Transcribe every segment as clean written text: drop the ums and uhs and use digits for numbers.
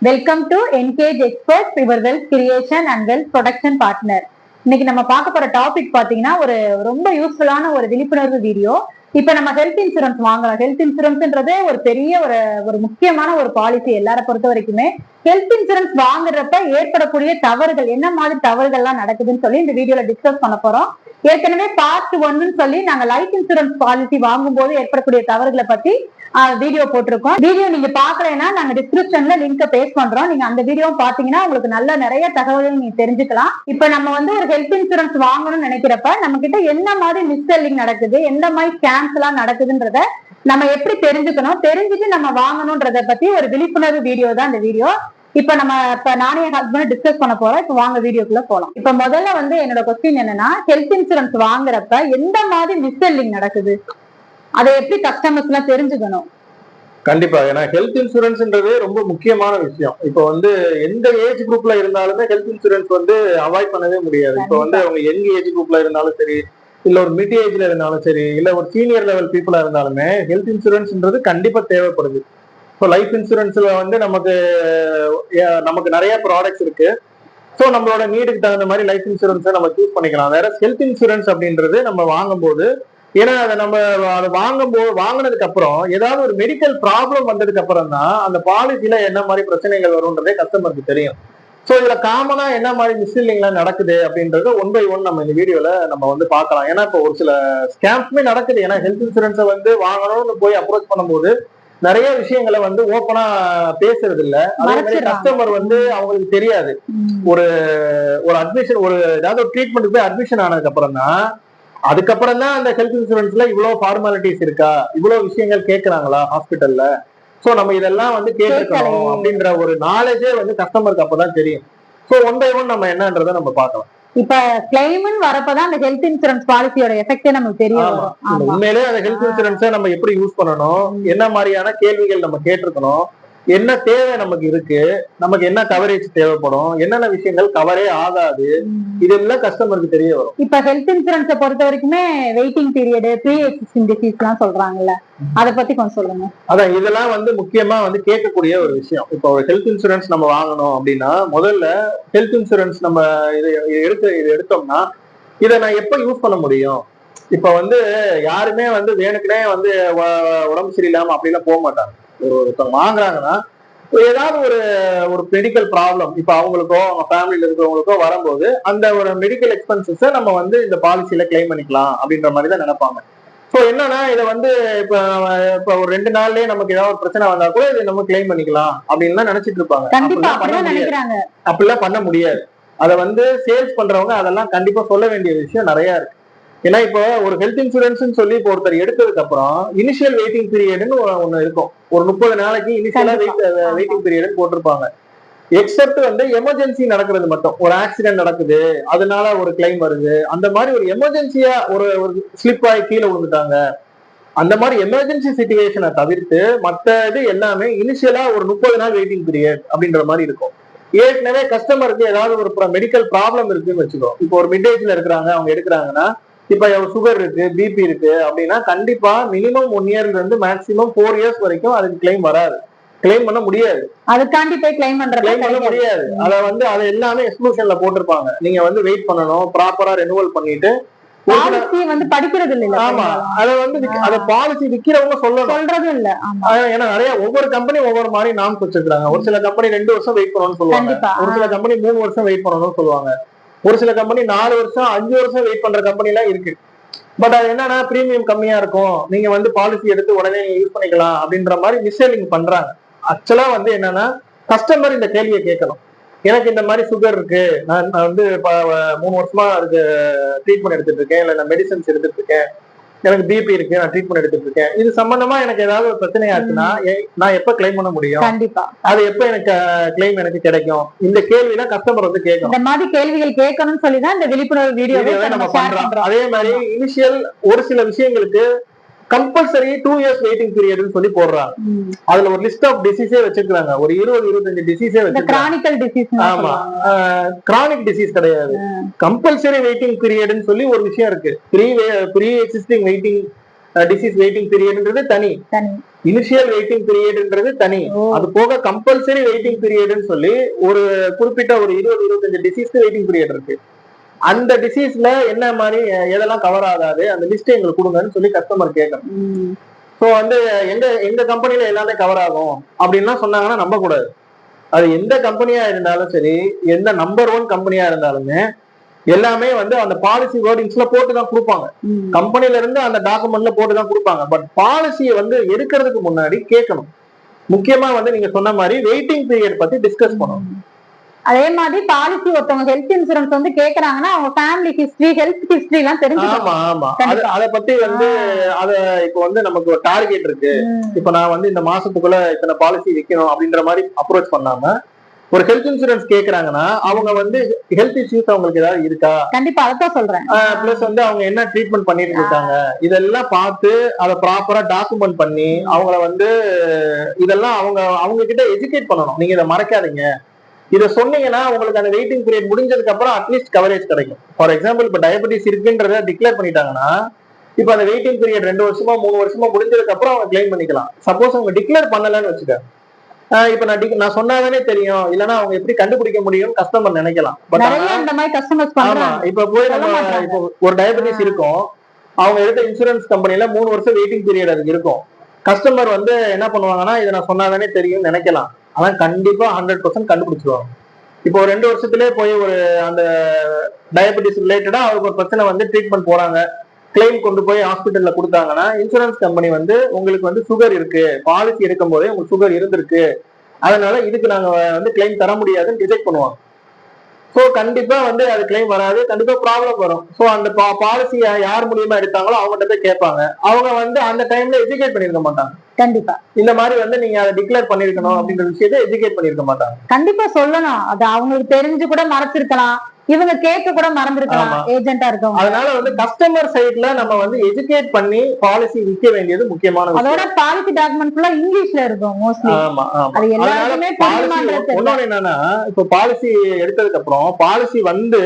Welcome to engage experts, your wealth creation and wealth production partner. இன்னைக்கு நம்ம பார்க்க போற டாபிக் பாத்தீங்கன்னா ஒரு ரொம்ப யூஸ்ஃபுல்லான ஒரு விழிப்புணர்வு வீடியோ. இப்ப நம்ம ஹெல்த் இன்சூரன்ஸ் வாங்கலாம். ஹெல்த் இன்சூரன்ஸ்ன்றதே ஒரு பெரிய ஒரு முக்கியமான ஒரு பாலிசி. எல்லார பொறுத்த வரைக்குமே ஹெல்த் இன்சூரன்ஸ் வாங்குறப்ப ஏற்படக்கூடிய தவறுகள், என்ன மாதிரி தவறுகள்லாம் நடக்குதுன்னு சொல்லி இந்த வீடியோல டிஸ்கஸ் பண்ண போறோம். ஏற்கனவே பார்ட் 1 சொல்லி நாங்க லைஃப் இன்சூரன்ஸ் பாலிசி வாங்கும் போது ஏற்படக்கூடிய தவறுகளை பத்தி வீடியோ போட்டிருக்கோம். வீடியோ நீங்க பாக்கலைன்னா நாங்க டிஸ்கிரிப்ஷன்ல லிங்க் பேஸ்ட் பண்றோம். நீங்க அந்த வீடியோ பாத்தீங்கன்னா உங்களுக்கு நல்ல நிறைய தகவல்கள் நீங்க தெரிஞ்சுக்கலாம். இப்ப நம்ம ஒரு ஹெல்த் இன்சூரன்ஸ் வாங்கணும்னு நினைக்கிறப்ப நம்ம கிட்ட என்ன மாதிரி மிஸ் செல்லிங் நடக்குது, எந்த மாதிரி ஸ்கேம்ஸ் எல்லாம் நடக்குதுன்றத நம்ம எப்படி தெரிஞ்சுக்கணும், தெரிஞ்சுட்டு நம்ம வாங்கணும்ன்றத பத்தி ஒரு விழிப்புணர்வு வீடியோ தான் இந்த வீடியோ. இப்ப நானே என் ஹஸ்பண்ட் டிஸ்கஸ் பண்ண போறோம். இப்ப வாங்க வீடியோக்குள்ள போலாம். இப்ப முதல்ல என்னோட கொஸ்டின் என்னன்னா, ஹெல்த் இன்சூரன்ஸ் வாங்குறப்ப எந்த மாதிரி மிஸ் செல்லிங் நடக்குது, அதை எப்படி கஸ்டமர்ஸ் எல்லாம் தெரிஞ்சுக்கணும்? கண்டிப்பா. ஏன்னா ஹெல்த் இன்சூரன்ஸ்ன்றது ரொம்ப முக்கியமான விஷயம். இப்போ எந்த ஏஜ் குரூப்ல இருந்தாலுமே ஹெல்த் இன்சூரன்ஸ் அவாய்ட் பண்ணவே முடியாது. இப்போ அவங்க யங் ஏஜ் குரூப்ல இருந்தாலும் சரி, இல்ல ஒரு மிட் ஏஜ்ல இருந்தாலும் சரி, இல்ல ஒரு சீனியர் லெவல் பீப்புளா இருந்தாலுமே ஹெல்த் இன்சூரன்ஸ்ன்றது கண்டிப்பா தேவைப்படுது. இப்போ லைஃப் இன்சூரன்ஸ்ல நமக்கு நிறைய ப்ராடக்ட்ஸ் இருக்கு. ஸோ நம்மளோட நீடுக்கு தகுந்த மாதிரி லைஃப் இன்சூரன்ஸை நம்ம சூஸ் பண்ணிக்கலாம். வேற ஹெல்த் இன்சூரன்ஸ் அப்படின்றது நம்ம வாங்கும்போது, ஏன்னா அதை வாங்கினதுக்கு அப்புறம் ஏதாவது ஒரு மெடிக்கல் ப்ராப்ளம் வந்ததுக்கு அப்புறம் தான் அந்த பாலிசில என்ன மாதிரி பிரச்சனைகள் வரும்ன்றதே கஸ்டமருக்கு தெரியும். ஸோ இதுல காமனா என்ன மாதிரி மிஸ்லீடிங்லாம் நடக்குது அப்படின்றது 1 by 1 நம்ம இந்த வீடியோல நம்ம பார்க்கலாம். ஏன்னா இப்போ ஒரு சில ஸ்கேம்ஸுமே நடக்குது. ஏன்னா ஹெல்த் இன்சூரன்ஸை வாங்கணும்னு போய் அப்ரோச் பண்ணும்போது நிறைய விஷயங்களை ஓப்பனா பேசுறது இல்ல. அதே மாதிரி கஸ்டமர் அவங்களுக்கு தெரியாது. ஒரு அட்மிஷன், ஏதாவது ஒரு ட்ரீட்மெண்ட்டுக்கு போய் அட்மிஷன் ஆனதுக்கு அப்புறம் தான் அந்த ஹெல்த் இன்சூரன்ஸ்ல இவ்வளவு ஃபார்மாலிட்டிஸ் இருக்கா, இவ்வளவு விஷயங்கள் கேட்கறாங்களா ஹாஸ்பிட்டல்ல, சோ நம்ம இதெல்லாம் கேட்டுக்கணும் அப்படின்ற ஒரு நாலேஜே கஸ்டமருக்கு அப்பதான் தெரியும். சோ 1 by 1 நம்ம என்னன்றதை நம்ம பார்க்கலாம். இப்ப கிளைம்னு வரப்பதான் அந்த ஹெல்த் இன்சூரன்ஸ் பாலிசியோட எஃபெக்டே நமக்கு தெரியும். உண்மையிலே அந்த ஹெல்த் இன்சூரன்ஸை நம்ம எப்படி யூஸ் பண்ணணும், என்ன மாதிரியான கேள்விகள் நம்ம கேட்டிருக்கணும், என்ன தேவை நமக்கு இருக்கு, நமக்கு என்ன கவரேஜ் தேவைப்படும், என்னென்ன விஷயங்கள் கவரே ஆகாது, இதெல்லாம் கஸ்டமருக்கு தெரிய வரும். இப்ப ஹெல்த் இன்சூரன்ஸை பொறுத்த வரைக்குமே waiting period, pre existing disease எல்லாம் சொல்றாங்கல்ல, அதை பத்தி கொஞ்சம் சொல்லுங்க. அதான் இதெல்லாம் முக்கியமா கேட்கக்கூடிய ஒரு விஷயம். இப்போ ஒரு ஹெல்த் இன்சூரன்ஸ் நம்ம வாங்கணும் அப்படின்னா முதல்ல ஹெல்த் இன்சூரன்ஸ் நம்ம இது எடுத்தோம்னா இதை நான் எப்ப யூஸ் பண்ண முடியும்? இப்ப யாருமே வேணுக்குனே உடம்பு சரியில்லாம அப்படிலாம் போக மாட்டாங்க. ஒருத்தவங்க வாங்குறாங்கன்னா ஏதாவது ஒரு மெடிக்கல் ப்ராப்ளம் இப்ப அவங்களுக்கோ அவங்க ஃபேமிலியில இருக்கிறவங்களுக்கோ வரும்போது அந்த ஒரு மெடிக்கல் எக்ஸ்பென்சஸை நம்ம இந்த பாலிசியில கிளைம் பண்ணிக்கலாம் அப்படின்ற மாதிரி தான் நினைப்பாங்க. ஸோ என்னன்னா இதை இப்ப ஒரு 2 நாள்லயே நமக்கு ஏதாவது ஒரு பிரச்சனை வந்தா கூட இதை நம்ம கிளைம் பண்ணிக்கலாம் அப்படின்னு நினைச்சிட்டு இருப்பாங்க. அப்படிலாம் பண்ண முடியாது. அதை சேல்ஸ் பண்றவங்க அதெல்லாம் கண்டிப்பா சொல்ல வேண்டிய விஷயம் நிறைய இருக்கு. ஏன்னா இப்போ ஒரு ஹெல்த் இன்சூரன்ஸ் சொல்லி இப்போ ஒருத்தர் எடுத்ததுக்கு அப்புறம் இனிஷியல் வெயிட்டிங் பீரியட்னு ஒண்ணு இருக்கும். ஒரு 30 நாளைக்கு இனிஷியலா வெயிட்டிங் பீரியட் போட்டிருப்பாங்க. எக்ஸப்ட் எமர்ஜென்சி நடக்கிறது மட்டும், ஒரு ஆக்சிடென்ட் நடக்குது அதனால ஒரு கிளைம் வருது, அந்த மாதிரி ஒரு எமர்ஜென்சியா ஒரு ஸ்லிப் ஆகி கீழே விழுந்துட்டாங்க, அந்த மாதிரி எமர்ஜென்சி சிச்சுவேஷனை தவிர்த்து மற்ற இது எல்லாமே இனிஷியலா ஒரு 30 நாள் வெயிட்டிங் பீரியட் அப்படின்ற மாதிரி இருக்கும். ஏற்கனவே கஸ்டமருக்கு ஏதாவது ஒரு மெடிக்கல் ப்ராப்ளம் இருக்குன்னு வச்சுக்கோ. இப்போ ஒரு மிட் ஏஜ்ல இருக்கிறாங்க, அவங்க எடுக்கிறாங்கன்னா இப்ப சுகர் இருக்கு, பிபி இருக்கு அப்படின்னா கண்டிப்பா மினிமம் 1 இயர்ல இருந்து மேக்சிமம் 4 இயர்ஸ் வரைக்கும் அதுக்கு கிளைம் வராது, கிளைம் பண்ண முடியாது. அதுக்காண்டி போய் கிளைம் பண்ண முடியாது. அதை எல்லாமே எக்ஸ்க்ளூஷன்ல போட்டிருப்பாங்க. நீங்க வெயிட் பண்ணணும், ப்ராப்பரா ரெனுவல் பண்ணிட்டு படிக்கிறது இல்ல. ஆமா, அத பாலிசி விக்கிறவங்க சொல்றது இல்ல. ஏன்னா நிறைய ஒவ்வொரு கம்பெனி ஒவ்வொரு மாதிரி நாம்ஸ் வச்சிருக்காங்க. ஒரு சில கம்பெனி 2 வருஷம் வெயிட் பண்ணணும்னு சொல்லுவாங்க, ஒரு சில கம்பெனி 3 வருஷம் வெயிட் பண்ணணும்னு சொல்லுவாங்க, ஒரு சில கம்பெனி 4 வருஷம் 5 வருஷம் வெயிட் பண்ற கம்பெனி எல்லாம் இருக்கு. பட் அது என்னன்னா பிரீமியம் கம்மியா இருக்கும், நீங்க பாலிசி எடுத்து உடனே யூஸ் பண்ணிக்கலாம் அப்படின்ற மாதிரி மிஸ்செல்லிங் பண்றாங்க. ஆக்சுவலா என்னன்னா கஸ்டமர் இந்த கேள்வியை கேட்கணும். எனக்கு இந்த மாதிரி சுகர் இருக்கு, நான் 3 வருஷமா அதுக்கு ட்ரீட்மெண்ட் எடுத்துட்டு இருக்கேன், இல்ல நான் மெடிசன்ஸ் எடுத்துட்டு இருக்கேன், எனக்கு பிபி இருக்கு, நான் ட்ரீட்மெண்ட் எடுத்துட்டு இருக்கேன், இது சம்பந்தமா எனக்கு ஏதாவது ஒரு பிரச்சனை ஆச்சுன்னா நான் எப்ப கிளைம் பண்ண முடியும், அது எப்ப எனக்கு கிளைம் எனக்கு கிடைக்கும், இந்த கேள்விலாம் கஸ்டமர் கேட்கணும். இந்த மாதிரி கேள்விகள் கேட்கணும்னு சொல்லிதான் இந்த விழிப்புணர்வு வீடியோவை நம்ம பண்றோம். அதே மாதிரி இனிஷியல் ஒரு சில விஷயங்களுக்கு கம்பல்சரி 2 இயர்ஸ் வெயிட்டிங் பீரியட்னு சொல்லி போடுறாங்க. அதுல ஒரு லிஸ்ட் ஆஃப் டிசீஸே வச்சிருக்காங்க, ஒரு 20-25 டிசீஸே வச்சிருக்காங்க. ஆமா, கிரானிக் டிசீஸ் கிடையாது, கம்பல்சரி வெயிட்டிங் பீரியட்னு சொல்லி ஒரு விஷயம் இருக்கு. Pre existing waiting disease waiting பீரியட்ன்றது தனி, இனிஷியல் வெயிட்டிங் பீரியட்ன்றது தனி, அது போக கம்பல்சரி வெயிட்டிங் பீரியட்னு சொல்லி ஒரு குறிப்பிட்ட ஒரு 20-25 டிசீஸ்க்கு வெயிட்டிங் பீரியட் இருக்கு. அந்த டிசீஸ்ல என்ன மாதிரி எதெல்லாம் கவர் ஆகாது அந்த லிஸ்ட் எங்களுக்கு கொடுங்கன்னு சொல்லி கஸ்டமர் கேட்கணும். ஸோ வந்து எங்க கம்பெனில எல்லாமே கவர் ஆகும் அப்படின்லாம் சொன்னாங்கன்னா நம்ப கூடாது. அது எந்த கம்பெனியா இருந்தாலும் சரி, எந்த நம்பர் 1 கம்பெனியா இருந்தாலுமே எல்லாமே வந்து அந்த பாலிசி வேர்டிங்ஸ்ல போட்டுதான் கொடுப்பாங்க. கம்பெனில இருந்து அந்த டாக்குமெண்ட்ல போட்டுதான் கொடுப்பாங்க. பட் பாலிசியை வந்து எடுக்கிறதுக்கு முன்னாடி கேட்கணும். முக்கியமா வந்து நீங்க சொன்ன மாதிரி வெயிட்டிங் பீரியட் பத்தி டிஸ்கஸ் பண்ணணும். அதே மாதிரி பாலிசி ஒருத்தவங்க ஹெல்த் இன்சூரன்ஸ் வந்து கேக்குறாங்கன்னா அவங்க ஃபேமிலி ஹிஸ்டரி, ஹெல்த் ஹிஸ்டரி எல்லாம் தெரிஞ்சுக்கணும். ஆமா அத பத்தி வந்து அத இப்ப வந்து நமக்கு ஒரு டார்கெட் இருக்கு, இப்ப நான் வந்து இந்த மாசத்துக்குள்ள இத்தனை பாலிசி விற்கணும் அப்படின்ற மாதிரி அப்ரோச் பண்ணாம ஒரு ஹெல்த் இன்சூரன்ஸ் கேக்குறாங்கன்னா அவங்க வந்து ஹெல்த் இஷ்யூஸ் அவங்களுக்கு ஏதாவது இருக்கா, கண்டிப்பா அதான் சொல்றேன், பிளஸ் வந்து அவங்க என்ன ட்ரீட்மெண்ட் பண்ணிட்டு இருக்காங்க இதெல்லாம் பார்த்து அதை ப்ராப்பரா டாக்குமெண்ட் பண்ணி அவங்கள வந்து இதெல்லாம் அவங்க கிட்ட எஜுகேட் பண்ணணும். நீங்க இதை மறைக்காதீங்க, இதை சொன்னீங்கன்னா உங்களுக்கு அந்த வெயிட்டிங் பீரியட் முடிஞ்சதுக்கு அப்புறம் அட்லீஸ்ட் கவரேஜ் கிடைக்கும். ஃபார் எக்ஸாம்பிள் இப்ப டயபெட்டிஸ் இருக்குன்றத டிக்ளேர் பண்ணிட்டாங்கன்னா இப்ப அந்த வெயிட்டிங் பீரியட் 2 வருஷமா 3 வருஷமா முடிஞ்சதுக்கு அப்புறம் அவங்க கிளைம் பண்ணிக்கலாம். சப்போஸ் அவங்க டிக்ளேர் பண்ணலன்னு வச்சுக்க, இப்ப நான் சொன்னாதானே தெரியும், இல்லன்னா அவங்க எப்படி கண்டுபிடிக்க முடியும் கஸ்டமர் நினைக்கலாம். பட் ஆமா இப்ப போய் நம்ம இப்போ ஒரு டயபெட்டிஸ் இருக்கும், அவங்க எடுத்த இன்சூரன்ஸ் கம்பெனில 3 வருஷம் வெயிட்டிங் பீரியட் அதுக்கு இருக்கும். கஸ்டமர் வந்து என்ன பண்ணுவாங்கன்னா இதை நான் சொன்னாதானே தெரியும் நினைக்கலாம், அதான் கண்டிப்பா 100% கண்டுபிடிச்சிருவாங்க. இப்போ 2 வருஷத்துலயே போய் ஒரு அந்த டயபெட்டிஸ் ரிலேட்டடா அவருக்கு ஒரு பிரச்சனை வந்து ட்ரீட்மெண்ட் போறாங்க, கிளைம் கொண்டு போய் ஹாஸ்பிட்டல்ல கொடுத்தாங்கன்னா இன்சூரன்ஸ் கம்பெனி வந்து உங்களுக்கு வந்து சுகர் இருக்கு, பாலிசி எடுக்கும் போதே உங்களுக்கு சுகர் இருந்திருக்கு, அதனால இதுக்கு நாங்க வந்து கிளைம் தர முடியாதுன்னு ரிஜெக்ட் பண்ணுவாங்க. சோ கண்டிப்பா வந்து அது கிளைம் வராது, கண்டிப்பா ப்ராப்ளம் வரும். சோ அந்த பாலிசி யார் மூலியமா எடுத்தாங்களோ அவங்ககிட்ட போய் கேட்பாங்க, அவங்க வந்து அந்த டைம்ல எஜுகேட் பண்ணிருக்க மாட்டாங்க. கண்டிப்பா இந்த மாதிரி வந்து நீங்க அதை டிக்ளேர் பண்ணிருக்கணும் அப்படின்ற விஷயத்தை எஜுகேட் பண்ணிருக்க மாட்டாங்க. கண்டிப்பா சொல்லணும், அது அவங்களுக்கு தெரிஞ்சு கூட மறைச்சிருக்கலாம், இவங்க கேட்க கூட மறந்துருக்கலாம் ஏஜென்ட்டா இருக்கவங்க. அதனால வந்து கஸ்டமர் சைட்ல நம்ம வந்து எஜுகேட் பண்ணி பாலிசி விற்க வேண்டியது முக்கியமான விஷயம். அதோட பாலிசி டாக்குமெண்ட் ஃபுல்லா இங்கிலீஷ்ல இருக்கும் மோஸ்ட்லி. ஆமா அது எல்லாருக்குமே தெரியுமான்றது. இன்னொன்னு என்னன்னா இப்ப பாலிசி எடுத்ததுக்கு அப்புறம் பாலிசி வந்து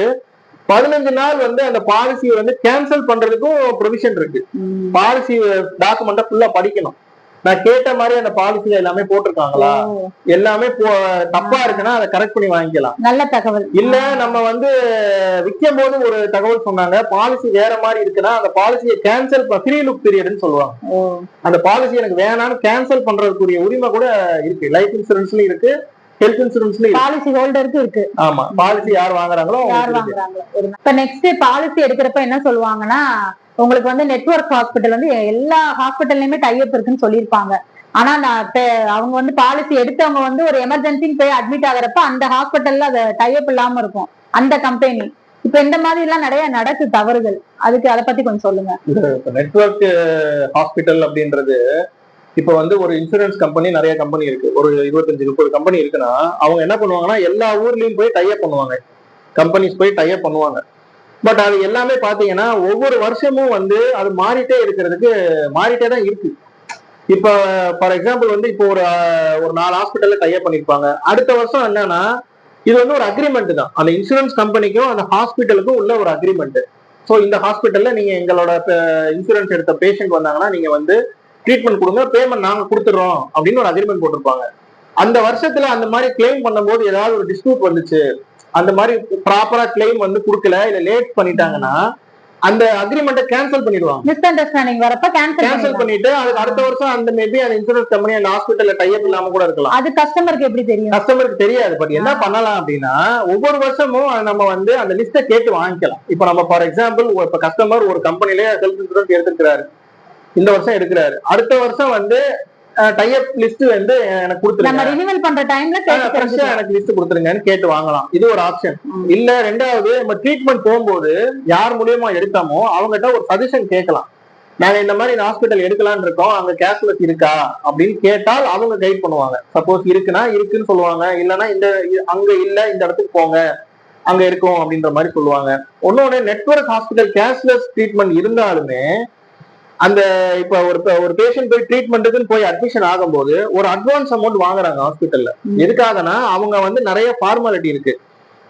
15 நாள் வந்து அந்த பாலிசியை வந்து கேன்சல் பண்றதுக்கும் ப்ரொவிஷன் இருக்கு. பாலிசி டாக்குமெண்ட்டை ஃபுல்லா படிக்கணும். நான் கேட்ட மாதிரி அந்த பாலிசில எல்லாமே போட்டிருக்காங்களா, எல்லாமே தப்பா இருக்குன்னா அதை கரெக்ட் பண்ணி வாங்கிக்கலாம். நல்ல தகவல். இல்ல நம்ம வந்து விற்கும் போது ஒரு தகவல் சொன்னாங்க, பாலிசி வேற மாதிரி இருக்குன்னா அந்த பாலிசியை கேன்சல் ஃப்ரீ லுக் பீரியட்னு சொல்லுவாங்க. அந்த பாலிசி எனக்கு வேணான்னு கேன்சல் பண்றதுக்குரிய உரிமை கூட இருக்கு. லைஃப் இன்சூரன்ஸ்லயும் இருக்கு, ஹெல்த் இன்சூரன்ஸ்லயும் பாலிசி ஹோல்டருக்கு இருக்கு. ஆமா பாலிசி யார் வாங்குறாங்களோ. இப்ப நெக்ஸ்ட் பாலிசி எடுக்கிறப்ப என்ன சொல்லுவாங்கன்னா உங்களுக்கு வந்து நெட்வொர்க் ஹாஸ்பிட்டல் வந்து எல்லா ஹாஸ்பிட்டல்லையுமே டைப் இருக்குன்னு சொல்லியிருப்பாங்க. ஆனா அவங்க வந்து பாலிசி எடுத்தவங்க வந்து ஒரு எமர்ஜென்சின்னு போய் அட்மிட் ஆகுறப்ப அந்த ஹாஸ்பிட்டல்ல அது டைப் இல்லாம இருக்கும் அந்த கம்பெனி. இப்ப இந்த மாதிரி எல்லாம் நிறைய நடக்கு தவறுகள், அதுக்கு அதை பத்தி கொஞ்சம் சொல்லுங்க. நெட்வொர்க் ஹாஸ்பிட்டல் அப்படின்றது இப்ப வந்து ஒரு இன்சூரன்ஸ் கம்பெனி நிறைய கம்பெனி இருக்கு, ஒரு 25-30 கம்பெனி இருக்குன்னா அவங்க என்ன பண்ணுவாங்கன்னா எல்லா ஊர்லயும் போய் டைப் பண்ணுவாங்க, கம்பெனிஸ் போய் டைப் பண்ணுவாங்க. பட் அது எல்லாமே பாத்தீங்கன்னா ஒவ்வொரு வருஷமும் வந்து அது மாறிட்டே தான் இருக்கு. இப்ப ஃபார் எக்ஸாம்பிள் வந்து இப்போ ஒரு 4 ஹாஸ்பிட்டல்ல டைப் பண்ணிருப்பாங்க, அடுத்த வருஷம் என்னன்னா இது வந்து ஒரு அக்ரிமெண்ட் தான், அந்த இன்சூரன்ஸ் கம்பெனிக்கும் அந்த ஹாஸ்பிட்டலுக்கும் உள்ள ஒரு அக்ரிமெண்ட். ஸோ இந்த ஹாஸ்பிட்டல்ல நீங்க எங்களோட இன்சூரன்ஸ் எடுத்த பேஷண்ட் வந்தாங்கன்னா நீங்க வந்து ட்ரீட்மெண்ட் கொடுங்க, பேமெண்ட் நாங்க கொடுத்துறோம் அப்படின்னு ஒரு அக்ரிமெண்ட் போட்டிருப்பாங்க. அந்த வருஷத்துல அந்த மாதிரி கிளைம் பண்ணும்போது ஏதாவது ஒரு டிஸ்பியூட் வந்துச்சு, அந்த மாதிரி ப்ராப்பரா கிளைம் வந்து கொடுக்கல இல்ல லேட் பண்ணிட்டாங்கன்னா அந்த அக்ரிமெண்ட்டை கேன்சல் பண்ணிடுவாங்க. மிஸ் அண்டர்ஸ்டாண்டிங் வரப்ப கேன்சல் பண்ணிட்டு அதுக்கு அடுத்த வருஷம் அந்த மேபி அந்த இன்சூரன்ஸ் கம்பெனி அந்த ஹாஸ்பிட்டல்ல டைப் இல்லாம கூட இருக்கலாம். அது கஸ்டமருக்கு எப்படி தெரியும்? கஸ்டமருக்கு தெரியாது. பட் என்ன பண்ணலாம் அப்படின்னா ஒவ்வொரு வருஷமும் நம்ம வந்து அந்த லிஸ்ட்டை கேட்டு வாங்கிக்கலாம். இப்ப நம்ம ஃபார் எக்ஸாம்பிள் இப்ப கஸ்டமர் ஒரு கம்பெனிலே ஹெல்த் இன்சூரன்ஸ் எடுத்துக்கிறாரு, இந்த வருஷம் எடுக்கிறாரு, அடுத்த வருஷம் வந்து டைப் லிஸ்ட் வந்து எனக்கு கொடுத்துருங்க, நம்ம ரினிவல் பண்ற டைம்ல எனக்கு லிஸ்ட் கொடுத்துருங்கன்னு கேட்டு வாங்கலாம். இது ஒரு ஆப்ஷன். இல்ல ரெண்டாவது நம்ம ட்ரீட்மெண்ட் போகும்போது யார் மூலியமா எடுத்தோமோ அவங்ககிட்ட ஒரு சஜஷன் கேட்கலாம், நாங்க இந்த மாதிரி ஹாஸ்பிட்டல் எடுக்கலாம்னு இருக்கோம், அங்க கேஷ்லெஸ் இருக்கா அப்படின்னு கேட்டால் அவங்க கைட் பண்ணுவாங்க. சப்போஸ் இருக்குன்னா இருக்குன்னு சொல்லுவாங்க, இல்லைன்னா அங்க இல்ல இந்த இடத்துக்கு போங்க அங்க இருக்கும் அப்படின்ற மாதிரி சொல்லுவாங்க. ஒன்னொன்னு நெட்வொர்க் ஹாஸ்பிட்டல் கேஷ்லெஸ் ட்ரீட்மெண்ட் இருந்தாலுமே அந்த இப்ப ஒரு பேஷண்ட் போய் ட்ரீட்மெண்ட்டுக்குன்னு போய் அட்மிஷன் ஆகும்போது ஒரு அட்வான்ஸ் அமௌண்ட் வாங்குறாங்க ஹாஸ்பிட்டல்ல. எதுக்காகனா அவங்க வந்து நிறைய ஃபார்மாலிட்டி இருக்கு,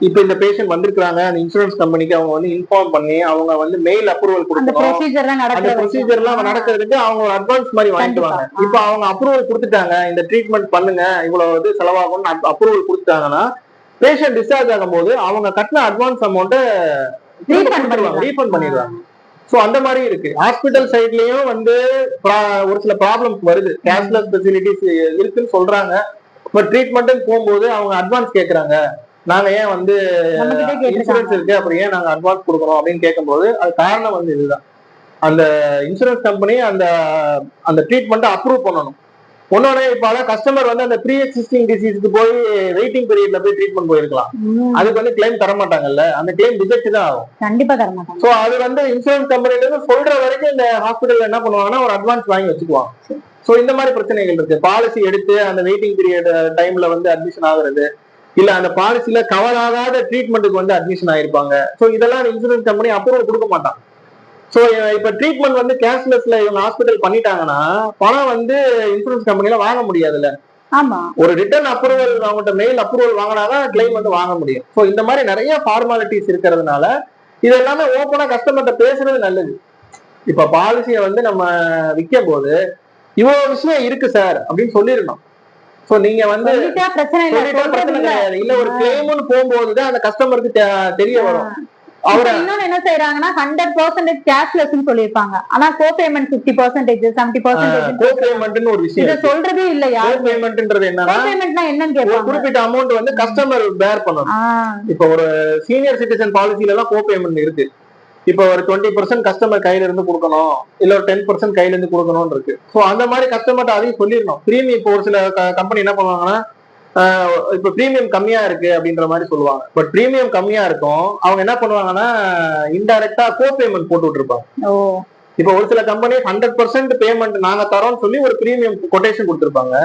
இப்ப இந்த பேஷண்ட் வந்திருக்காங்க, அந்த இன்சூரன்ஸ் கம்பெனிக்கு அவங்க வந்து இன்ஃபார்ம் பண்ணி அவங்க வந்து மெயில் அப்ரூவல் அந்த கொடுக்கணும். ப்ரொசீஜர்லாம் அந்த நடக்குது. ப்ரொசீஜர் எல்லாம் நடக்கிறதுக்கு அவங்க ஒரு அட்வான்ஸ் மாதிரி வாங்கிக்குவாங்க. கண்டிப்பா. இப்ப அவங்க அப்ரூவல் கொடுத்துட்டாங்க, இந்த ட்ரீட்மெண்ட் பண்ணுங்க, இவ்வளவு வந்து செலவாகும்னு அப்ரூவல் கொடுத்துட்டாங்கன்னா பேஷண்ட் டிஸ்சார்ஜ் ஆகும் போது அவங்க கட்டின அட்வான்ஸ் அமௌண்ட்டை ரீஃபண்ட் பண்ணிடுவாங்க. சோ அந்த மாதிரி இருக்கு. ஹாஸ்பிட்டல் சைட்லயும் வந்து ஒரு சில ப்ராப்ளம்ஸ் வருது. கேஷ்லெஸ் ஃபெசிலிட்டிஸ் இருக்குன்னு சொல்றாங்க. பட் ட்ரீட்மெண்ட் போகும்போது அவங்க அட்வான்ஸ் கேக்குறாங்க. நாங்க ஏன் வந்து இன்சூரன்ஸ் இருக்கு அப்புறம் ஏன் நாங்க அட்வான்ஸ் கொடுக்கணும் அப்படின்னு கேட்கும்போது அது காரணம் வந்து இதுதான். அந்த இன்சூரன்ஸ் கம்பெனி அந்த அந்த ட்ரீட்மெண்ட்டை அப்ரூவ் பண்ணணும். ஒன்னொன்னு இப்ப கஸ்டமர் வந்து அந்த ப்ரீ எக்ஸிஸ்டிங் டிசீஸ்க்கு போய் வெயிட்டிங் பீரியட்ல போய் ட்ரீட்மெண்ட் போயிருக்கலாம். அதுக்கு வந்து கிளைம் தர மாட்டாங்கல்ல, அந்த கிளைம் ரிஜெக்ட் தான் ஆகும். கண்டிப்பா தர மாட்டாங்க. சோ அது வந்து இன்சூரன்ஸ் கம்பெனில இருந்து சொல்ற வரைக்கும் இந்த ஹாஸ்பிட்டல் என்ன பண்ணுவாங்கன்னா ஒரு அட்வான்ஸ் வாங்கி வச்சுக்குவாங்க. சோ இந்த மாதிரி பிரச்சனைகள் இருக்கு. பாலிசி எடுத்து அந்த வெயிட்டிங் பீரியட் டைம்ல வந்து அட்மிஷன் ஆகுறது, இல்ல அந்த பாலிசில கவர் ஆகாத ட்ரீட்மெண்ட்டுக்கு வந்து அட்மிஷன் ஆயிருப்பாங்க. சோ இதெல்லாம் இன்சூரன்ஸ் கம்பெனி அப்ரூவல் கொடுக்க மாட்டாங்க. சோ இப்ப ட்ரீட்மெண்ட் வந்து கேஷ்லெஸ்ல இவங்க ஹாஸ்பிட்டல் பண்ணிட்டாங்கன்னா பணம் வந்து இன்சூரன்ஸ் கம்பெனில வாங்க முடியாதுல்ல. ஆமா, ஒரு ரிட்டர்ன் அப்ரூவல் அவங்கள்ட்ட மெயில் அப்ரூவல் வாங்கினாதான் கிளைம் வந்து வாங்க முடியும். சோ இந்த மாதிரி நிறைய ஃபார்மாலிட்டிஸ் இருக்கிறதுனால இது எல்லாமே ஓப்பனா கஸ்டமர்கிட்ட பேசுறது நல்லது. இப்ப பாலிசியை வந்து நம்ம விற்கும் போது இவ்வளவு விஷயம் இருக்கு சார் அப்படின்னு சொல்லிடணும். சோ நீங்க வந்து பிரச்சனை கிடையாது. இல்ல ஒரு கிளைம்னு போகும்போதுதான் அந்த கஸ்டமருக்கு தெரிய வரும். இன்னொன்னு என்ன செய்யறாங்கன்னா 100% கேஷ்லெஸ் சொல்லிருப்பாங்க. ஆனா கோ பேமெண்ட் 50%, 70% கோ பேமெண்ட்னு ஒரு விஷயம் இத சொல்றதே இல்லையா? கோ பேமெண்ட்ன்றது என்னன்னா, கோ பேமெண்ட்னா என்னன்னு கேட்பாங்க. குறிப்பிட்ட அமௌண்ட் வந்து கஸ்டமர் பேர் பண்ணணும். இப்ப ஒரு சீனியர் சிட்டிசன் பாலிசில எல்லாம் கோ பேமெண்ட் இருக்கு. இப்ப ஒரு 20% கஸ்டமர் கையில இருந்து கொடுக்கணும், இல்ல ஒரு 10% கையில இருந்து கொடுக்கணும்னு இருக்கு. சோ அந்த மாதிரி கஸ்டமர்ட்ட அதையும் சொல்லிடணும். பிரீமியம் இப்போ ஒரு சில கம்பெனி என்ன பண்ணுவாங்கன்னா, இப்ப பிரீமியம் கம்மியா இருக்கு அப்படின்ற மாதிரி சொல்லுவாங்க. பட் பிரீமியம் கம்மியா இருக்கும், அவங்க என்ன பண்ணுவாங்கன்னா இன்டைரக்டா கோ பேமெண்ட் போட்டு விட்டுருப்பாங்க. இப்ப ஒரு சில கம்பெனி 100% பேமெண்ட் நாங்க தரோம்னு சொல்லி ஒரு பிரீமியம் கொட்டேஷன் கொடுத்திருப்பாங்க.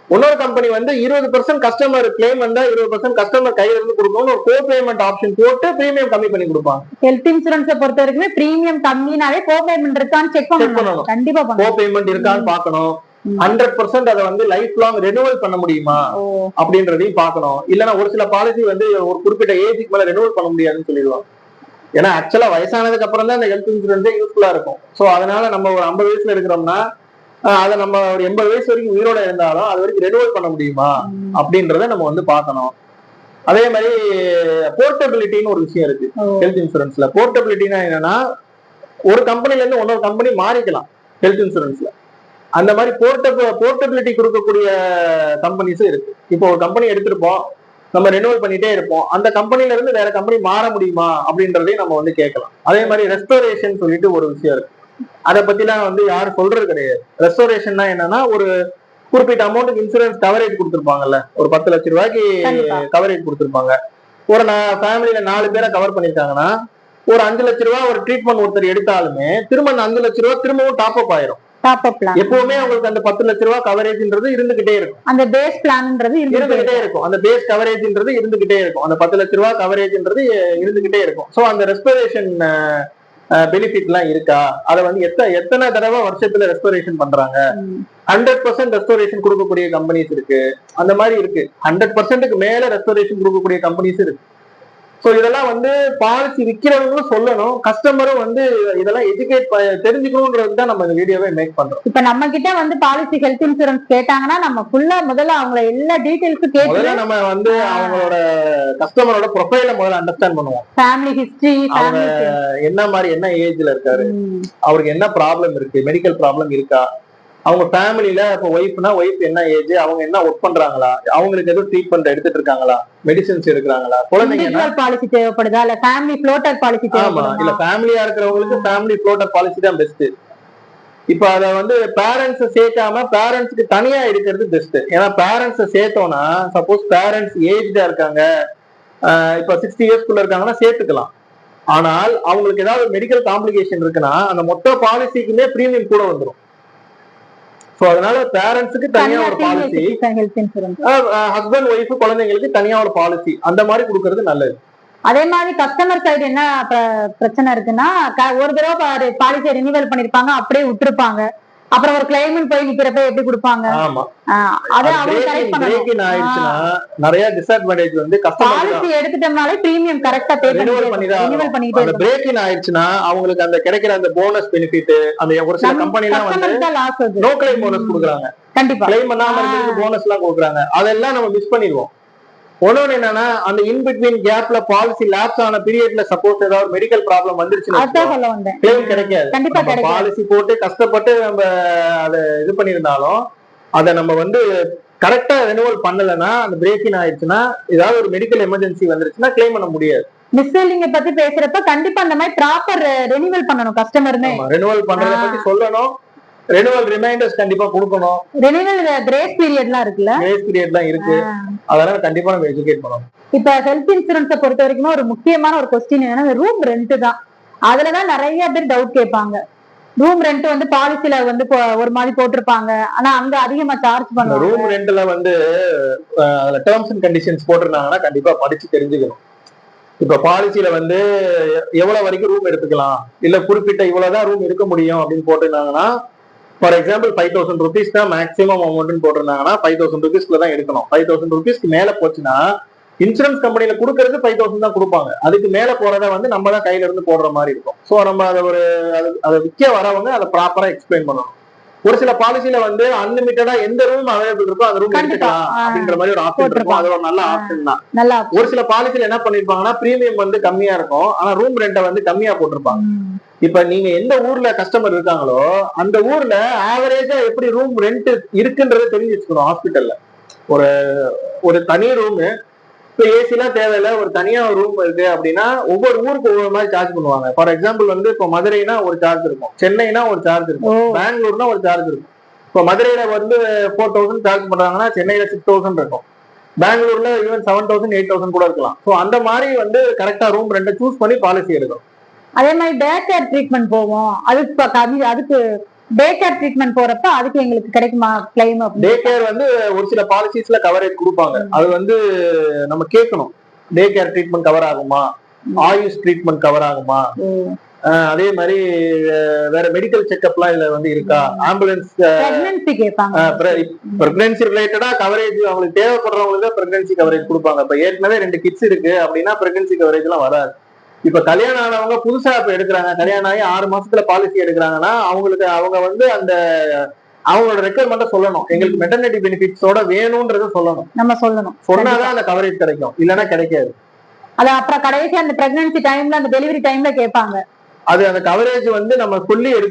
இன்னொரு கம்பெனி வந்து 20% கஸ்டமர் கிளைம் வந்தா 20% கஸ்டமர் கையில இருந்து கொடுக்கணும்னு ஒரு கோ பேமெண்ட் ஆப்ஷன் போட்டு பிரீமியம் கம்மி பண்ணி கொடுப்பாங்க. ஹெல்த் இன்சூரன்ஸ் பொறுத்த வரைக்கும் பிரீமியம் கம்மினாவே கோ பேமெண்ட் இருக்கான்னு செக் பண்ணணும். கண்டிப்பா கோ பேமெண்ட் இருக்கான்னு பாக்கணும். 100% அதை வந்து லைஃப் லாங் ரெனுவல் பண்ண முடியுமா அப்படின்றதையும் பார்க்கணும். இல்லைன்னா ஒரு சில பாலிசி வந்து ஒரு குறிப்பிட்ட ஏஜுக்கு மேல ரெனுவல் பண்ண முடியாதுன்னு சொல்லிடுவாங்க. ஏன்னா ஆக்சுவலா வயசானதுக்கு அப்புறம் தான் இந்த ஹெல்த் இன்சூரன்ஸே யூஸ்ஃபுல்லா இருக்கும். சோ அதனால நம்ம ஒரு 50 வயசுல இருக்கிறோம்னா அதை நம்ம ஒரு 80 வயசு வரைக்கும் உயிரோட இருந்தாலும் அது வரைக்கும் ரெனுவல் பண்ண முடியுமா அப்படின்றத நம்ம வந்து பார்க்கணும். அதே மாதிரி போர்ட்டபிலிட்டின்னு ஒரு விஷயம் இருக்கு ஹெல்த் இன்சூரன்ஸ்ல. போர்ட்டபிலிட்டினா என்னன்னா, ஒரு கம்பெனில இருந்து இன்னொரு கம்பெனி மாறிக்கலாம் ஹெல்த் இன்சூரன்ஸ்ல. அந்த மாதிரி போர்ட்டபிலிட்டி கொடுக்கக்கூடிய கம்பெனிஸும் இருக்கு. இப்போ ஒரு கம்பெனி எடுத்திருப்போம், நம்ம ரெனுவல் பண்ணிட்டே இருப்போம், அந்த கம்பெனில இருந்து வேற கம்பெனி மாற முடியுமா அப்படின்றதையும் நம்ம வந்து கேட்கலாம். அதே மாதிரி ரெஸ்டோரேஷன் சொல்லிட்டு ஒரு விஷயம் இருக்கு. அதை பத்திலாம் வந்து யாரும் சொல்றது கிடையாது. ரெஸ்டோரேஷன்னா என்னன்னா, ஒரு குறிப்பிட்ட அமௌண்ட்டுக்கு இன்சூரன்ஸ் கவரேஜ் கொடுத்துருப்பாங்கல்ல, ஒரு 10 லட்சம் ரூபாய்க்கு கவரேஜ் கொடுத்துருப்பாங்க. ஒரு ஃபேமிலியில 4 பேரை கவர் பண்ணிருக்காங்கன்னா ஒரு 5 லட்சம் ரூபாய் ஒரு ட்ரீட்மெண்ட் ஒருத்தர் எடுத்தாலுமே திரும்ப அந்த 5 லட்சம் ரூபாய் திரும்பவும் டாப் அப் ஆயிரும். எப்பவுமே உங்களுக்கு அந்த 10 லட்சம் ரூபாய் கவரேஜ்ன்றது இருந்துகிட்டே இருக்கும். அந்த பேஸ் பிளான்ன்றது இருந்துகிட்டே இருக்கும். அந்த பேஸ் கவரேஜ்ன்றது இருந்துகிட்டே இருக்கும். அந்த 10 லட்சம் ரூபாய் கவரேஜ்ன்றது இருந்துகிட்டே இருக்கும். சோ அந்த ரெஸ்பிரேஷன் பெனிஃபிட் எல்லாம் இருக்கா, அதை வந்து எத்தனை தடவை வருஷத்துல ரெஸ்டோரேஷன் பண்றாங்க, 100% ரெஸ்டோரேஷன் கொடுக்கக்கூடிய கம்பெனிஸ் இருக்கு. அந்த மாதிரி இருக்கு. 100%க்கு மேல ரெஸ்டோரேஷன் கொடுக்கக்கூடிய கம்பெனிஸ் இருக்கு. சோ இதெல்லாம் வந்து பாலிசி விற்கிறவங்களும் சொல்லணும், கஸ்டமரும் வந்து இதெல்லாம் எஜுகேட் தெரிஞ்சுக்கணும்ன்றது தான் நம்ம இந்த வீடியோவை மேக் பண்றோம். இப்ப நம்ம கிட்ட வந்து பாலிசி ஹெல்த் இன்சூரன்ஸ் கேட்டாங்கன்னா நம்ம ஃபுல்லா முதல்ல அவங்கள எல்லா டீடைல்ஸும் கேட்டு நம்ம வந்து அவங்களோட கஸ்டமரோட ப்ரொஃபைல முதல்ல அண்டர்ஸ்டாண்ட் பண்ணுவோம். ஃபேமிலி ஹிஸ்டரி, அவங்க என்ன மாதிரி என்ன ஏஜ்ல இருக்காரு, அவருக்கு என்ன ப்ராப்ளம் இருக்கு, மெடிக்கல் ப்ராப்ளம் இருக்கா, அவங்க ஃபேமிலியில இப்ப ஒய்ஃப்னா ஒய்ஃப் என்ன ஏஜ், அவங்க என்ன ஒர்க் பண்றாங்களா, அவங்களுக்கு எதுவும் ட்ரீட்மெண்ட் எடுத்துட்டு இருக்காங்களா, மெடிசின்ஸ் எடுக்கிறாங்களா, குழந்தைங்க பாலிசி தேவைப்படுதா, இல்ல ஃபேமிலி ஃப்ளோட்டர் பாலிசி தேவைப்படுதா, இல்ல ஃபேமிலியா இருக்கிறவங்களுக்கு ஃபேமிலி ஃப்ளோட்டர் பாலிசி தான் பெஸ்ட். இப்ப அத வந்து பேரண்ட்ஸ் சேர்க்காம பேரண்ட்ஸ்க்கு தனியா இருக்கிறது பெஸ்ட். ஏன்னா பேரண்ட்ஸ் சேர்த்தோம்னா சப்போஸ் பேரண்ட்ஸ் ஏஜ்டா இருக்காங்க, இப்ப 60 இயர்ஸ்க்குள்ள இருக்காங்கன்னா சேர்த்துக்கலாம். ஆனால் அவங்களுக்கு ஏதாவது மெடிக்கல் காம்ப்ளிகேஷன் இருக்குன்னா அந்த மொத்த பாலிசிக்குமே பிரீமியம் கூட வந்துடும். சோ அதனால பேரண்ட்ஸுக்கு தனியா ஒரு பாலிசி, ஹஸ்பண்ட் ஒய்ஃப் குழந்தைங்களுக்கு தனியா ஒரு பாலிசி, அந்த மாதிரி கொடுக்கறது நல்லது. அதே மாதிரி கஸ்டமர் சைடு என்ன பிரச்சனை இருக்குன்னா, ஒரு தடவை பாலிசியை ரினிவல் பண்ணிருப்பாங்க, அப்படியே விட்டுருப்பாங்க. அப்புறம் ஒரு கிளைமேட் போய் நிக்கிறப்ப எப்படி கொடுப்பாங்க? ஆமா, அதை அவங்க கரெக்ட் பண்ணணும். ஆயிடுச்சுன்னா நிறைய டிஸ்அட்வான்டேஜ் வந்து பாலிசி எடுத்துட்டோம்னாலே பிரீமியம் கரெக்டா பே பண்ணிட்டு அந்த பிரேக்கிங் ஆயிடுச்சுன்னா அவங்களுக்கு அந்த கிடைக்கிற அந்த போனஸ் பெனிஃபிட், அந்த ஒரு சில கம்பெனி எல்லாம் வந்து நோ கிளைம் போனஸ் கொடுக்குறாங்க. கண்டிப்பா கிளைம் பண்ணாம இருக்கிறதுக்கு போனஸ் எல்லாம் கொடுக்குறாங்க. அதெல்லாம் நம்ம மிஸ் பண்ணிடுவோம். ஒன்னொன்னு என்னன்னா, அந்த இன்பிட்வீன் கேப்ல பாலிசி லேப்ஸ் ஆன பீரியட்ல சப்போஸ் ஏதாவது மெடிக்கல் ப்ராப்ளம் வந்துருச்சுன்னா கிளைம் கிடைக்காது. பாலிசி போட்டு கஷ்டப்பட்டு நம்ம அதை இது பண்ணிருந்தாலும் அதை நம்ம வந்து கரெக்டா ரெனுவல் பண்ணலன்னா, அந்த பிரேக்கிங் ஆயிடுச்சுன்னா, ஏதாவது ஒரு மெடிக்கல் எமர்ஜென்சி வந்துருச்சுன்னா கிளைம் பண்ண முடியாது. மிஸ்செல்லிங்க பத்தி பேசுறப்ப கண்டிப்பா அந்த மாதிரி ப்ராப்பர் ரெனிவல் பண்ணணும். கஸ்டமருமே ரெனுவல் பண்றத பத்தி சொல்லணும். ரெனுவல் ரிமைண்டர்ஸ் கண்டிப்பா கொடுக்கணும். ரெனிவல் கிரேஸ் பீரியட்லாம் இருக்குல்ல, கிரேஸ் பீரியட்லாம் இருக்கு. அதனால கண்டிப்பா நம்ம எஜுகேட் பண்ணணும். இப்ப ஹெல்த் இன்சூரன்ஸை பொறுத்த வரைக்கும் ஒரு முக்கியமான ஒரு கொஸ்டின் என்னன்னா, ரூம் ரெண்ட் தான். அதுலதான் நிறைய பேர் டவுட் கேட்பாங்க. ரூம் ரெண்ட் வந்து பாலிசில வந்து ஒரு மாதிரி போட்டிருப்பாங்க, ஆனா அங்க அதிகமா சார்ஜ் பண்ணுவாங்க. ரூம் ரெண்ட்ல வந்து டேர்ம்ஸ் அண்ட் கண்டிஷன்ஸ் போட்டிருந்தாங்கன்னா கண்டிப்பா படிச்சு தெரிஞ்சுக்கணும். இப்ப பாலிசியில வந்து எவ்வளவு வரைக்கும் ரூம் எடுத்துக்கலாம், இல்ல குறிப்பிட்ட இவ்வளவுதான் ரூம் எடுக்க முடியும் அப்படின்னு போட்டிருந்தாங்கன்னா, ஃபார் எக்ஸாம்பிள் 5000 rupees தான் மேக்ஸிமம் அமௌண்ட் போட்டிருந்தாங்கன்னா 5000 rupeesல தான் எடுக்கணும். 5000 rupeesக்கு மேல போச்சுன்னா இன்சூரன்ஸ் கம்பெனில கொடுக்கறது 5000 தான் கொடுப்பாங்க. அதுக்கு மேல போறத வந்து நம்ம தான் கையில இருந்து போடுற மாதிரி இருக்கும். சோ நம்ம அதை விற்க வரவங்க அதை ப்ராப்பரா எக்ஸ்பிளைன் பண்ணணும். ஒரு சில பாலிசியில வந்து அன்லிமிட்டடா எந்த ரூம் அவைலபிள் இருக்கோ அந்த ரூம் எடுத்துக்கலாம் அப்படின்ற மாதிரி ஒரு ஆப்ஷன் இருக்கும். அது ஒரு நல்ல ஆப்ஷன் தான். ஒரு சில பாலிசியில என்ன பண்ணிருப்பாங்கன்னா, பிரீமியம் வந்து கம்மியா இருக்கும், ஆனா ரூம் ரெண்ட்டை வந்து கம்மியா போட்டிருப்பாங்க. இப்ப நீங்க எந்த ஊர்ல கஸ்டமர் இருக்காங்களோ அந்த ஊர்ல ஆவரேஜா எப்படி ரூம் ரெண்ட் இருக்குன்றத தெரிஞ்சு வச்சுக்கணும். ஹாஸ்பிட்டல்ல ஒரு தனி ரூம், இப்ப ஏசி எல்லாம் தேவையில்ல, ஒரு தனியா ஒரு ரூம் இருக்கு அப்படின்னா ஒவ்வொரு ஊருக்கு ஒவ்வொரு மாதிரி சார்ஜ் பண்ணுவாங்க. ஃபார் எக்ஸாம்பிள் வந்து இப்ப மதுரைனா ஒரு சார்ஜ் இருக்கும், சென்னைனா ஒரு சார்ஜ் இருக்கும், பெங்களூர்னா ஒரு சார்ஜ் இருக்கும். இப்ப மதுரையில வந்து 4000 சார்ஜ் பண்றாங்கன்னா சென்னையில 6000 இருக்கும், பெங்களூர்ல ஈவன் 7000 8000 கூட இருக்கலாம். ஸோ அந்த மாதிரி வந்து கரெக்டா ரூம் ரெண்டை சூஸ் பண்ணி பாலிசி எடுக்கும். அதே மாதிரி டே கேர் ட்ரீட்மெண்ட் போவோம், அதுக்கு டே கேர் ட்ரீட்மெண்ட் போறப்ப அதுக்கு எங்களுக்கு கிடைக்குமா கிளைம்? டே கேர் வந்து ஒரு சில பாலிசிஸ்ல கவரேஜ் கொடுப்பாங்க. அது வந்து நம்ம கேட்கணும், டே கேர் ட்ரீட்மெண்ட் கவர் ஆகுமா, ஆயுஷ் ட்ரீட்மெண்ட் கவர் ஆகுமா, அதே மாதிரி வேற மெடிக்கல் செக்அப்லாம் இதுல வந்து இருக்கா, ஆம்புலன்ஸ், பிரெக்னன்சி ரிலேட்டடா கவரேஜ் அவங்களுக்கு தேவைப்படுறவங்களுக்கு தான் பிரெக்னன்சி கவரேஜ் கொடுப்பாங்க. இப்ப ஏற்கனவே 2 கிட்ஸ் இருக்கு அப்படின்னா பிரெக்னன்சி கவரேஜ் எல்லாம் வராது. இப்ப கல்யாணம் ஆனவங்க புதுசா இப்ப எடுக்கிறாங்க, கல்யாணம் ஆகி 6 மாசத்துல பாலிசி எடுக்கிறாங்கன்னா அவங்க வந்து அந்த அவங்களோட ரெக்குயர்மெண்ட்டை சொல்லணும், எங்களுக்கு மெட்டர்னிட்டி பெனிஃபிட்ஸோட வேணும்ன்றத சொல்லணும். நம்ம சொல்லணும், சொன்னாதான் அந்த கவரேஜ் கிடைக்கும், இல்லைன்னா கிடைக்காது. அது அப்புறம் கடைசி அந்த பிரெக்னன்சி டைம்ல அந்த டெலிவரி டைம்ல கேட்பாங்க. அது அந்த கவரேஜ் வந்து நம்ம சொல்லிதான்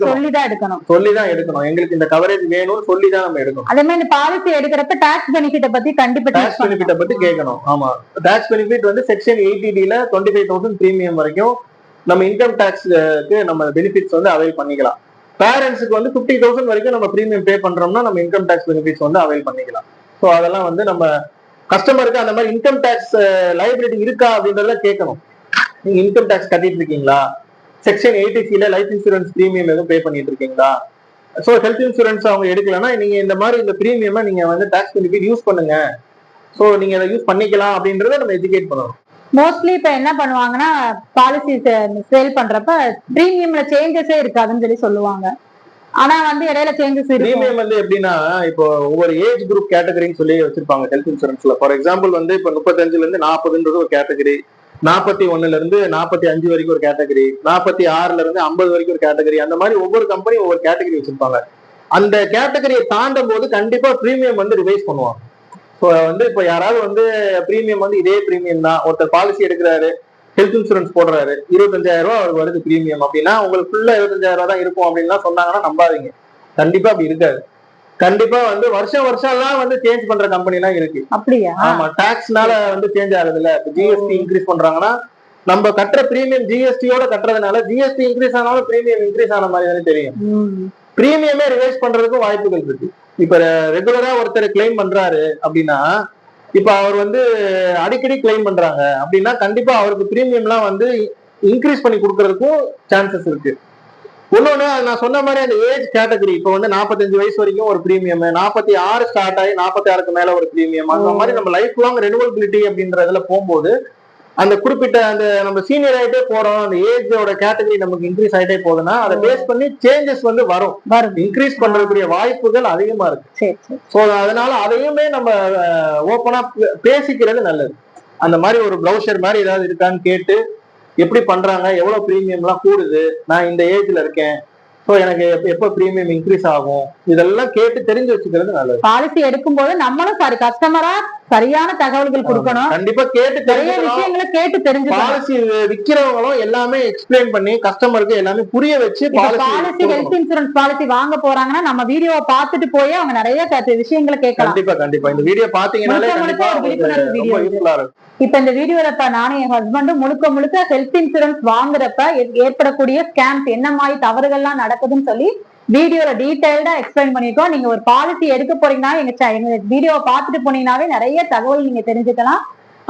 எடுக்கணும். எங்களுக்கு இந்த கவரேஜ் வேணும்னு சொல்லிதான் நம்ம எடுக்கணும். அதே மாதிரி பாலிசி எடுக்கிறப்ப டாக்ஸ் பெனிஃபிட்ட பத்தி கண்டிப்பா டாக்ஸ் பெனிஃபிட்ட பத்தி கேட்கணும். ஆமா, டாக்ஸ் பெனிஃபிட் வந்து செக்ஷன் 80D 25,000 பிரீமியம் வரைக்கும் நம்ம இன்கம் டாக்ஸ்க்கு நம்ம பெனிஃபிட்ஸ் வந்து அவைல் பண்ணிக்கலாம். பேரண்ட்ஸுக்கு வந்து 50,000 வரைக்கும் நம்ம பிரீமியம் பே பண்றோம்னா நம்ம இன்கம் டாக்ஸ் பெனிஃபிட்ஸ் வந்து அவைல் பண்ணிக்கலாம். ஸோ அதெல்லாம் வந்து நம்ம கஸ்டமருக்கு அந்த மாதிரி இன்கம் டாக்ஸ் லைபிலிட்டி இருக்கா அப்படின்றத கேட்கணும். நீங்க இன்கம் டாக்ஸ் கட்டிட்டு இருக்கீங்களா, section 80C life insurance premium எதுவும் பே பண்ணிட்டு இருக்கீங்களா. ஸோ ஹெல்த் இன்சூரன்ஸ் அவங்க எடுக்கலன்னா நீங்க இந்த மாதிரி இந்த பிரீமியமா நீங்க வந்து டாக்ஸ் பெனிஃபிட் யூஸ் பண்ணுங்க, ஸோ நீங்க அதை யூஸ் பண்ணிக்கலாம் அப்படின்றத நம்ம எஜுகேட் பண்ணணும். மோஸ்ட்லி இப்ப என்ன பண்ணுவாங்கன்னா, பாலிசி சேல் பண்றப்ப பிரீமியம்ல சேஞ்சஸே இருக்காதுன்னு சொல்லி சொல்லுவாங்க. ஆனா வந்து இடையில சேஞ்சஸ் இருக்கு. பிரீமியம் வந்து எப்படின்னா, இப்போ ஒவ்வொரு ஏஜ் குரூப் கேட்டகரின்னு சொல்லி வச்சிருப்பாங்க ஹெல்த் இன்சூரன்ஸ்ல. ஃபார் எக்ஸாம்பிள் வந்து இப்போ 35ல இருந்து 40ன்றது ஒரு கேட்டகரி, 41ல இருந்து 45 வரைக்கும் ஒரு கேட்டகரி, 46ல இருந்து 50 வரைக்கும் ஒரு கேட்டகரி. அந்த மாதிரி ஒவ்வொரு கம்பெனி ஒவ்வொரு கேட்டகரி வச்சிருப்பாங்க. அந்த கேட்டகரியை தாண்டும் போது கண்டிப்பா பிரீமியம் வந்து ரிவைஸ் பண்ணுவாங்க. ஸோ வந்து இப்போ யாராவது வந்து பிரீமியம் வந்து இதே பிரீமியம் தான், ஒருத்தர் பாலிசி எடுக்கிறாரு, ஹெல்த் இன்சூரன்ஸ் போடுறாரு, 25,000 ரூபாய் அவருக்கு வருது பிரீமியம் அப்படின்னா உங்களுக்கு ஃபுல்லா 25,000 தான் இருக்கும் அப்படின்லாம் சொன்னாங்கன்னா நம்பாதீங்க. கண்டிப்பா அப்படி இருக்காது. கண்டிப்பா வந்து வருஷம் எல்லாம் வந்து சேஞ்ச் பண்ற கம்பெனி எல்லாம் இருக்கு. அப்படியா? ஆமா, டாக்ஸ்னால வந்து சேஞ்ச் ஆகுது இல்ல. இப்ப ஜிஎஸ்டி இன்க்ரீஸ் பண்றாங்கன்னா நம்ம கட்டுற பிரீமியம் ஜிஎஸ்டியோட கட்டுறதுனால ஜிஎஸ்டி இன்க்ரீஸ் ஆனாலும் பிரீமியம் இன்க்ரீஸ் ஆன மாதிரி தானே தெரியும். பிரீமியமே ரிவைஸ் பண்றதுக்கும் வாய்ப்புகள் இருக்கு. இப்ப ரெகுலரா ஒருத்தர் கிளைம் பண்றாரு அப்படின்னா, இப்ப அவர் வந்து அடிக்கடி கிளைம் பண்றாங்க அப்படின்னா கண்டிப்பா அவருக்கு பிரீமியம் எல்லாம் வந்து இன்க்ரீஸ் பண்ணி கொடுக்கறதுக்கும் சான்சஸ் இருக்கு. இன்னொன்னு நான் சொன்ன மாதிரி அந்த ஏஜ் கேட்டகரி, இப்ப வந்து 45 வயசு வரைக்கும் ஒரு பிரீமியம், 46 ஸ்டார்ட் ஆகி 46க்கு மேல ஒரு பிரீமியம், அந்த மாதிரி நம்ம லைஃப் லாங் ரெனுவபிலிட்டி அப்படின்றதுல போகும்போது அந்த குறிப்பிட்ட அந்த நம்ம சீனியர் ஆயிட்டே போறோம், அந்த ஏஜோட கேட்டகரி நமக்கு இன்க்ரீஸ் ஆயிட்டே போகுதுன்னா அதை பேஸ் பண்ணி சேஞ்சஸ் வந்து வரும், இன்க்ரீஸ் பண்றதுக்குரிய வாய்ப்புகள் அதிகமா இருக்கு. சோ அதனால அதையுமே நம்ம ஓப்பனா பேசிக்கிறது நல்லது. அந்த மாதிரி ஒரு ப்ரௌசர் மாதிரி ஏதாவது இருக்கான்னு கேட்டு எப்படி பண்றாங்க, எவ்வளவு பிரீமியம் எல்லாம் கூடுது, நான் இந்த ஏஜ்ல இருக்கேன், சோ எனக்கு எப்ப பிரீமியம் இன்க்ரீஸ் ஆகும், இதெல்லாம் கேட்டு தெரிஞ்சு வச்சுக்கிறது நல்லது. பாலிசி எடுக்கும் போது நம்மளும் கஸ்டமரா சரியான தகவல்கள் கொடுக்கணும். கண்டிப்பா கேட்டு நிறைய விஷயங்களை கேட்டு தெரிஞ்சு பாலிசி விக்கிறவங்களும் எல்லாமே எக்ஸ்பிளைன் பண்ணி கஸ்டமருக்கு எல்லாமே புரிய வச்சு பாலிசி ஹெல்த் இன்சூரன்ஸ் பாலிசி வாங்க போறாங்கன்னா நம்ம வீடியோவை பார்த்துட்டு போய் அவங்க நிறைய விஷயங்களை கேட்கலாம். கண்டிப்பா கண்டிப்பா இந்த வீடியோ பாத்தீங்கன்னா இப்ப இந்த வீடியோல நானும் என் ஹஸ்பண்டும் முழுக்க முழுக்க ஹெல்த் இன்சூரன்ஸ் வாங்குறப்ப ஏற்படக்கூடிய ஸ்கேம்ஸ் என்ன மாதிரி தவறுகள்லாம் நடக்குதுன்னு சொல்லி வீடியோல டீடைல்டா எக்ஸ்பிளைன் பண்ணிருக்கோம். நீங்க ஒரு பாலிசி எடுக்க போறீங்கன்னா எங்க வீடியோவை பார்த்துட்டு போனீங்கன்னாவே நிறைய தகவல் நீங்க தெரிஞ்சுக்கலாம்.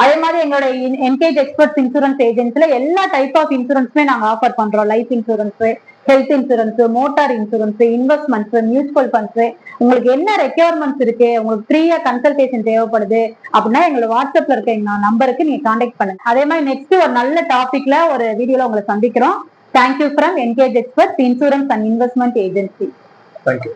அதே மாதிரி எங்களோட என்கேஜ் எக்ஸ்பர்ட்ஸ் இன்சூரன்ஸ் ஏஜென்சில எல்லா டைப் ஆஃப் இன்சூரன்ஸுமே நாங்க ஆஃபர் பண்றோம். Life insurance, health insurance, motor insurance, investments, mutual funds, உங்களுக்கு என்ன ரெக்யர்மெண்ட்ஸ் இருக்கு, உங்களுக்கு ஃப்ரீயா கன்சல்டேஷன் தேவைப்படுது அப்படின்னா எங்களோட வாட்ஸ்அப்ல இருக்க எங்க நம்பருக்கு நீங்க கான்டாக்ட் பண்ணுங்க. அதே மாதிரி நெக்ஸ்ட் ஒரு நல்ல டாபிக்ல ஒரு வீடியோல உங்களை சந்திக்கிறோம். Thank you from engage experts insurance and investment agency. Thank you.